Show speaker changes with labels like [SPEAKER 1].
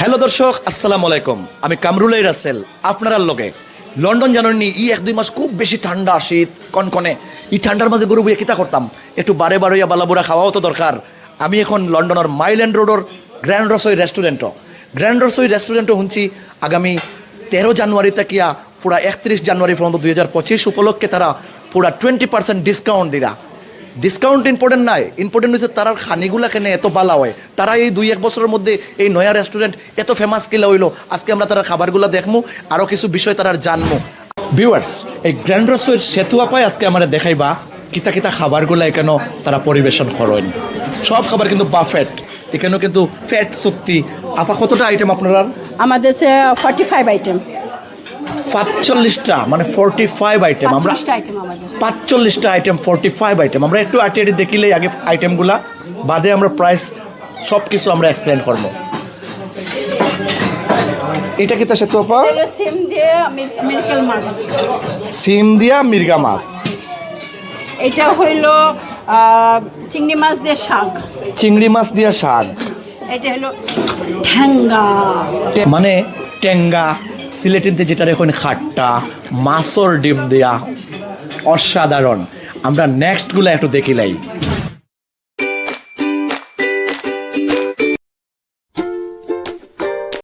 [SPEAKER 1] Hello দর্শক, আসসালামু আলাইকুম। আমি কামরুলাই রাসেল আপনারা লগে লন্ডন জানেননি এক দুই মাস খুব বেশি ঠান্ডা শীত কনকনে। এই ঠান্ডার মাঝে গরু বইয়ে কিতা করতাম, একটু বারে বারোয়া বালাবুড়া খাওয়াও তো দরকার। আমি এখন লন্ডনের মাইল্যান্ড রোডর গ্র্যান্ড রসই রেস্টুরেন্টও শুনছি আগামী 13 জানুয়ারি থেকে পুরা 31 জানুয়ারি পর্যন্ত 2025 উপলক্ষে তারা পুরা 20% ডিসকাউন্ট দিরা। ডিসকাউন্ট ইম্পর্টেন্ট নাই, ইম্পর্টেন্ট হচ্ছে তারার খানিগুলা কেন এত বালা হয়, তারা এই 2-1 বছরের মধ্যে এই নয়া রেস্টুরেন্ট এত ফেমাস কিলা হইলো। আজকে আমরা তারা খাবারগুলো দেখবো, আরও কিছু বিষয় তারা জানবো। ভিউয়ার্স, এই গ্র্যান্ড রসোর সেতু আপায় আজকে আমরা দেখাইবা কিতা কিতা খাবারগুলো এখানে তারা পরিবেশন করেন। সব খাবার কিন্তু বাফেট, এখানেও কিন্তু ফ্যাট শক্তি। আপা কতটা আইটেম আপনার?
[SPEAKER 2] আমাদের 45 আইটেম,
[SPEAKER 1] 45টা মানে 45 আইটেম। আমরা 45টা আইটেম, 45 আইটেম। আমরা একটু আটি দেখিলেই আগে আইটেমগুলা বাদে আমরা প্রাইস সব কিছু আমরা এক্সপ্লেন করবো। এটা কি তা সেতু আপা?
[SPEAKER 2] সিম দিয়ে মিরকেল মাছ,
[SPEAKER 1] সিম দিয়া মির্গা মাছ।
[SPEAKER 2] এটা হইল চিংড়ি মাছ দিয়ে শাক,
[SPEAKER 1] চিংড়ি মাছ দিয়া শাক।
[SPEAKER 2] এটা হলো ঠ্যাঙ্গা,
[SPEAKER 1] মানে টেঙ্গা সিলেটিনতে যেটা এখন খাট্টা মাছর ডিম দেয়া, অসাধারণ। আমরা নেক্সটগুলো একটু দেখিলাই।